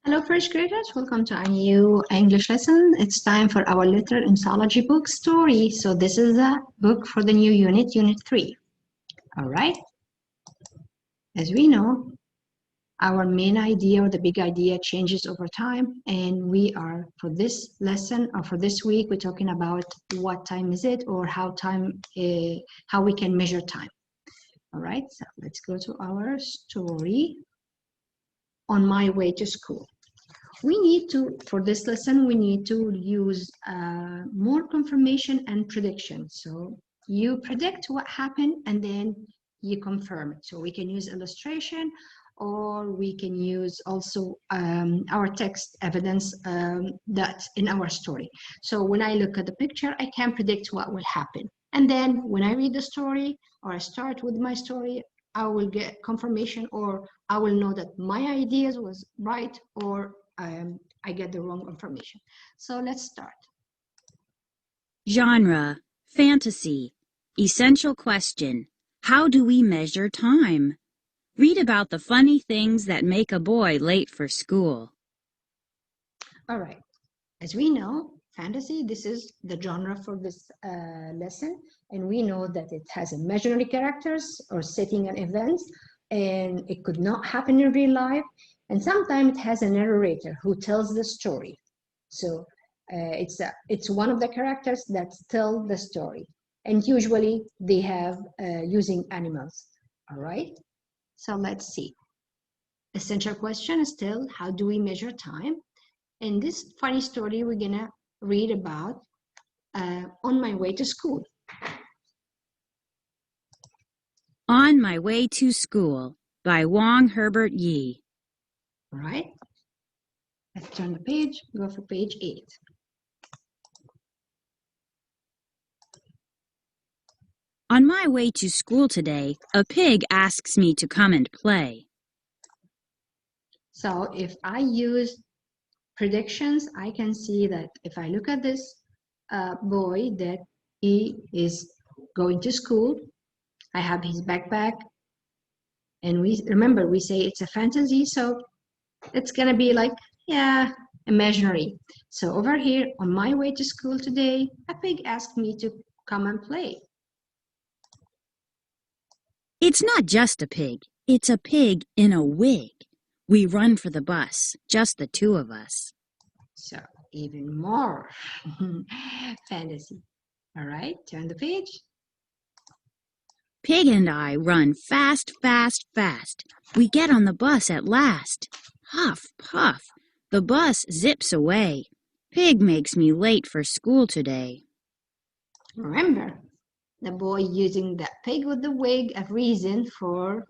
Hello, first graders. Welcome to a new English lesson. It's time for our Little Anthology book story. So this is a book for the new unit, Unit 3. All right. As we know, our main idea or the big idea changes over time. And we are, for this lesson or for this week, we're talking about what time is it or how we can measure time. All right. So let's go to our story. On my way to school. We need to, for this lesson, we need to use more confirmation and prediction. So you predict what happened and then you confirm it. So we can use illustration or we can use also our text evidence that's in our story. So when I look at the picture, I can predict what will happen. And then when I read the story or I start with my story, I will get confirmation or I will know that my ideas was right or I get the wrong information. So let's start. Genre, fantasy. Essential question, how do we measure time? Read about the funny things that make a boy late for school. All right, as we know, fantasy, this is the genre for this lesson, and we know that it has imaginary characters or setting and events, and it could not happen in real life, and sometimes it has a narrator who tells the story. So it's one of the characters that tell the story, and usually they have using animals. All right, so let's see. Essential question is still, how do we measure time? In this funny story, we're gonna read about On My Way to School. On My Way to School by Wong Herbert Yi. All right, let's turn the page, go for page 8. On my way to school today, a pig asks me to come and play. So if I use predictions, I can see that if I look at this boy, that he is going to school. I have his backpack, and we remember we say it's a fantasy, so it's gonna be like, yeah, imaginary. So over here, on my way to school today, a pig asked me to come and play. It's not just a pig, it's a pig in a wig. We run for the bus, just the two of us. So even more fantasy. All right, turn the page. Pig and I run fast, fast, fast. We get on the bus at last. Puff, puff. The bus zips away. Pig makes me late for school today. Remember, the boy using the pig with the wig a reason for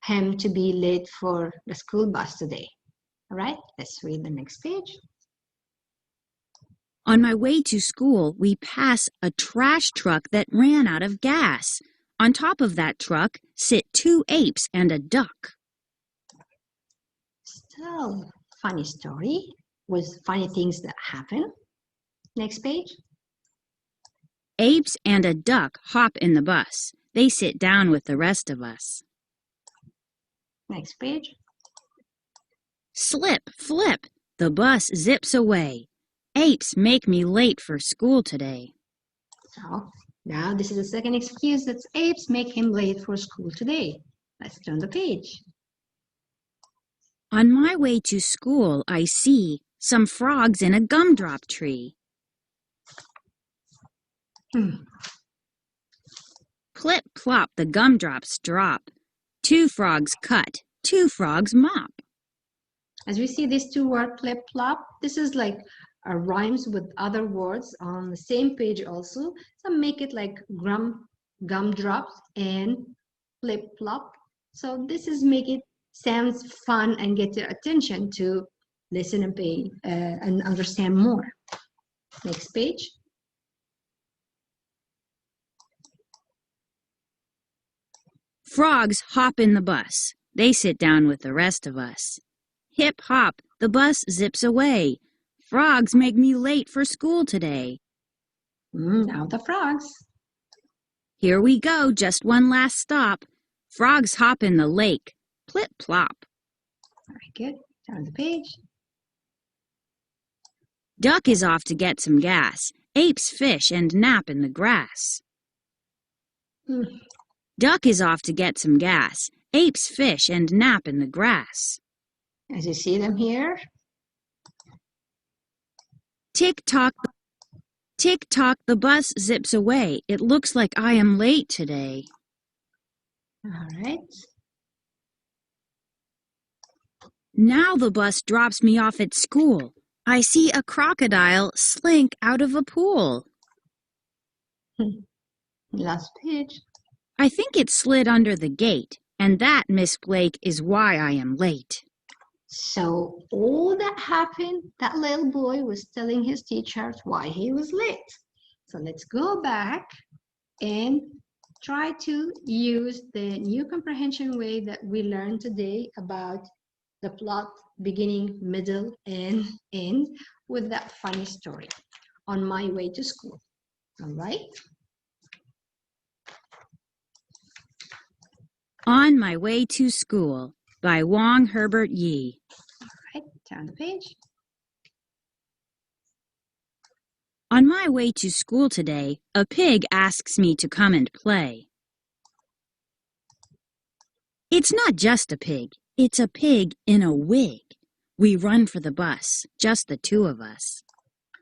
him to be late for the school bus today. All right, let's read the next page. On my way to school, we pass a trash truck that ran out of gas. On top of that truck sit 2 apes and a duck. Still funny story with funny things that happen. Next page. Apes and a duck hop in the bus. They sit down with the rest of us. Next page. Slip, flip, the bus zips away. Apes make me late for school today. So now this is the second excuse that apes make him late for school today. Let's turn the page. On my way to school, I see some frogs in a gumdrop tree. Plip, plop, the gumdrops drop. 2 frogs cut, 2 frogs mop. As we see these two words, plip, plop, this is like rhymes with other words on the same page also. So make it like gumdrops and flip flop. So this is make it sounds fun and get your attention to listen and pay and understand more. Next page. Frogs hop in the bus. They sit down with the rest of us. Hip hop, the bus zips away. Frogs make me late for school today. Now the frogs. Here we go, just one last stop. Frogs hop in the lake. Plip plop. Very good. Turn the page. Duck is off to get some gas. Apes fish and nap in the grass. Duck is off to get some gas. Apes fish and nap in the grass. As you see them here. Tick-tock, tick-tock, the bus zips away. It looks like I am late today. All right. Now the bus drops me off at school. I see a crocodile slink out of a pool. Last page. I think it slid under the gate, and that, Miss Blake, is why I am late. So all that happened, that little boy was telling his teacher why he was late. So let's go back and try to use the new comprehension way that we learned today about the plot, beginning, middle, and end with that funny story. On my way to school. All right. On My Way to School by Wong Herbert Yi. All right, turn the page. On my way to school today, a pig asks me to come and play. It's not just a pig, it's a pig in a wig. We run for the bus, just the two of us.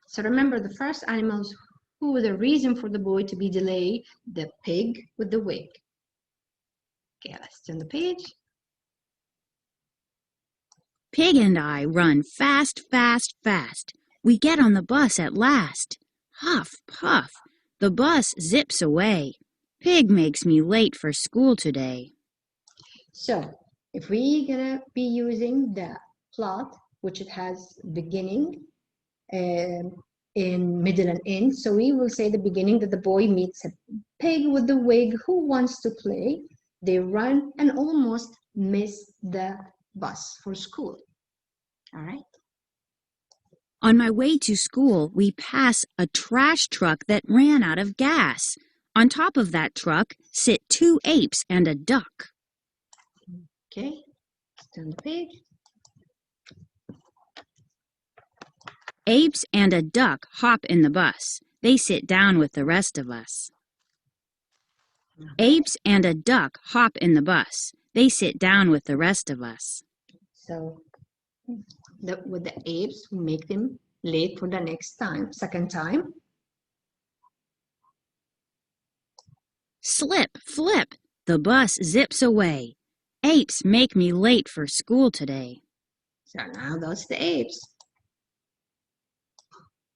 So remember the first animals who were the reason for the boy to be delayed, the pig with the wig. Okay, let's turn the page. Pig and I run fast, fast, fast. We get on the bus at last. Huff, puff, the bus zips away. Pig makes me late for school today. So if we're gonna be using the plot, which it has beginning, in middle and end, so we will say the beginning that the boy meets a pig with the wig who wants to play. They run and almost miss the bus for school. All right. On my way to school, we pass a trash truck that ran out of gas. On top of that truck sit two apes and a duck. Okay, let's turn the page. Apes and a duck hop in the bus. They sit down with the rest of us. Apes and a duck hop in the bus. They sit down with the rest of us. So with the apes, we make them late for the next time, second time. Slip, flip, the bus zips away. Apes make me late for school today. So now that's the apes.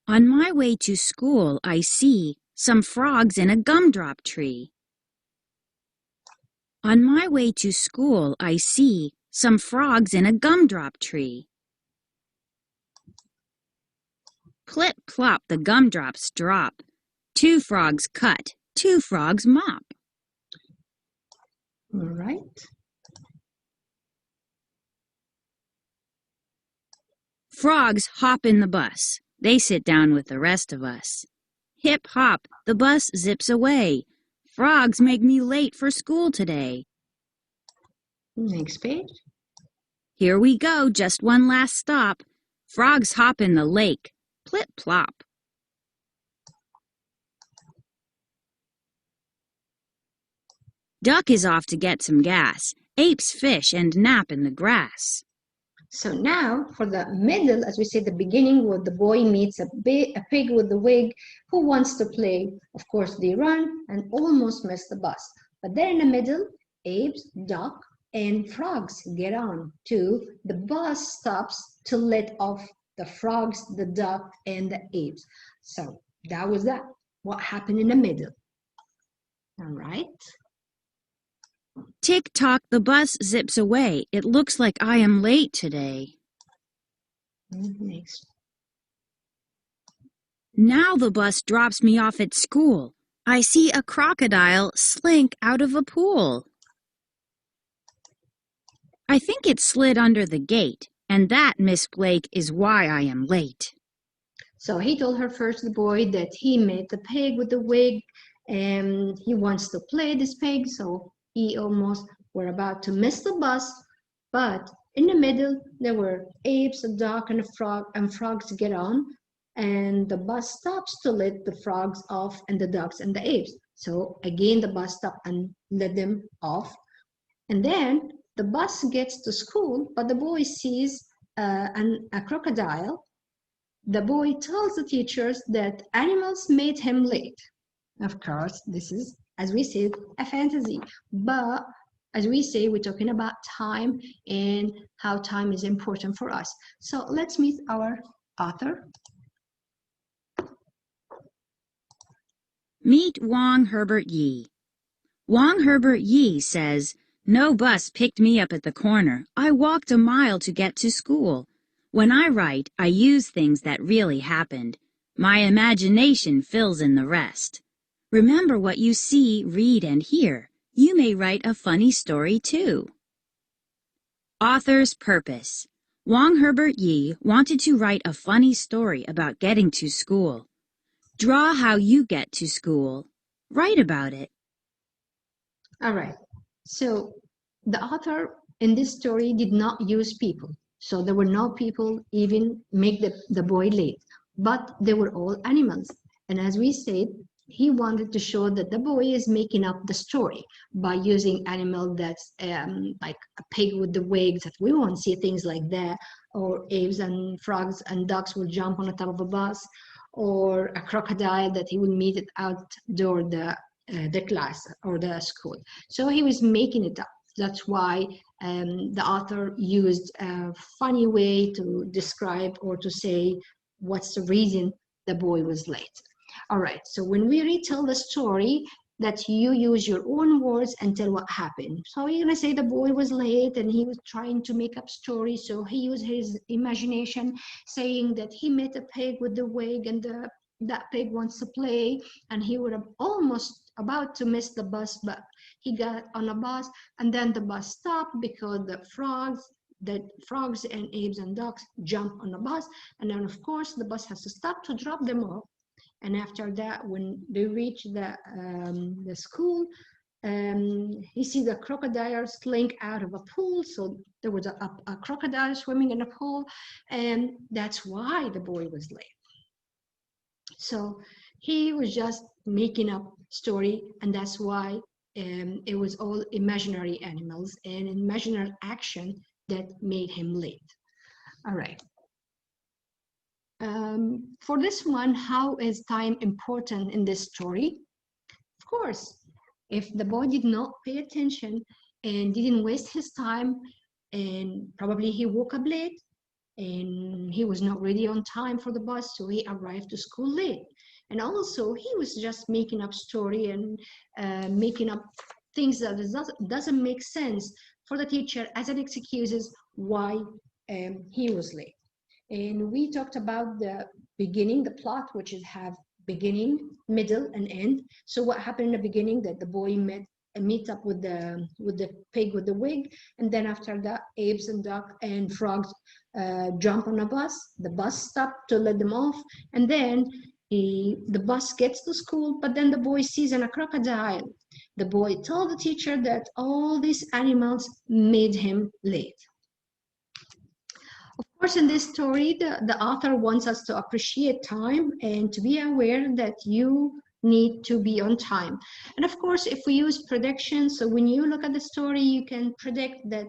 On my way to school, I see some frogs in a gumdrop tree. On my way to school, I see some frogs in a gumdrop tree. Plip, plop, the gumdrops drop. Two frogs cut, two frogs mop. All right. Frogs hop in the bus. They sit down with the rest of us. Hip hop, the bus zips away. Frogs make me late for school today. Next page. Here we go, just one last stop. Frogs hop in the lake. Plip plop. Duck is off to get some gas. Apes fish and nap in the grass. So now for the middle, as we say, the beginning where the boy meets a pig with the wig who wants to play. Of course, they run and almost miss the bus. But then in the middle, apes, duck, and frogs get on to the bus stops to let off the frogs, the duck, and the apes. So that was that. What happened in the middle? All right. Tick-tock, the bus zips away. It looks like I am late today. Next. Now the bus drops me off at school. I see a crocodile slink out of a pool. I think it slid under the gate, and that, Miss Blake, is why I am late. So he told her first, the boy, that he met the pig with the wig, and he wants to play this pig, so he almost were about to miss the bus, but in the middle, there were apes, a duck, and a frog, and frogs get on and the bus stops to let the frogs off and the ducks and the apes. So again, the bus stopped and let them off. And then the bus gets to school, but the boy sees a crocodile. The boy tells the teachers that animals made him late. Of course, this is, as we said, a fantasy, but as we say, we're talking about time and how time is important for us. So let's meet our author. Meet Wong Herbert Yi. Wong Herbert Yi says, "No bus picked me up at the corner. I walked a mile to get to school. When I write, I use things that really happened. My imagination fills in the rest. Remember what you see, read, and hear. You may write a funny story too." Author's purpose. Wong Herbert Yi wanted to write a funny story about getting to school. Draw how you get to school. Write about it. All right. So the author in this story did not use people. So there were no people even make the boy late, but they were all animals. And as we said, he wanted to show that the boy is making up the story by using animal that's like a pig with the wings, that we won't see things like that, or apes and frogs and ducks will jump on the top of a bus, or a crocodile that he will meet it outdoor the class or the school. So he was making it up. That's why the author used a funny way to describe or to say what's the reason the boy was late. All right, so when we retell the story, that you use your own words and tell what happened. So you're gonna say the boy was late and he was trying to make up stories. So he used his imagination, saying that he met a pig with the wig and that pig wants to play, and he would have almost about to miss the bus, but he got on a bus, and then the bus stopped because the frogs and apes and ducks jump on the bus, and then of course the bus has to stop to drop them off. And after that, when they reach the school, he sees a crocodile slink out of a pool. So there was a crocodile swimming in a pool, and that's why the boy was late. So he was just making up story, and that's why it was all imaginary animals and imaginary action that made him late. All right. For this one, how is time important in this story? Of course, if the boy did not pay attention and didn't waste his time, and probably he woke up late and he was not ready on time for the bus, so he arrived to school late. And also, he was just making up story and making up things that doesn't make sense for the teacher as an excuses why he was late. And we talked about the beginning, the plot, which is have beginning, middle, and end. So what happened in the beginning, that the boy meet up with the pig with the wig, and then after that, apes and duck and frogs jump on a bus. The bus stopped to let them off, and then the bus gets to school, but then the boy sees a crocodile. The boy told the teacher that all these animals made him late. Of course, in this story, the author wants us to appreciate time and to be aware that you need to be on time. And of course, if we use prediction, so when you look at the story, you can predict that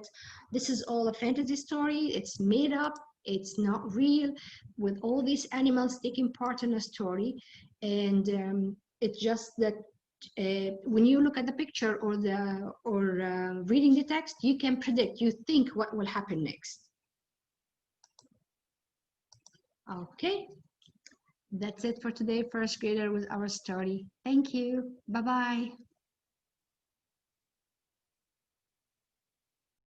this is all a fantasy story, it's made up, it's not real, with all these animals taking part in a story. And it's just that when you look at the picture or reading the text, you can predict, you think what will happen next. Okay, that's it for today, first grader, with our story. Thank you. Bye-bye.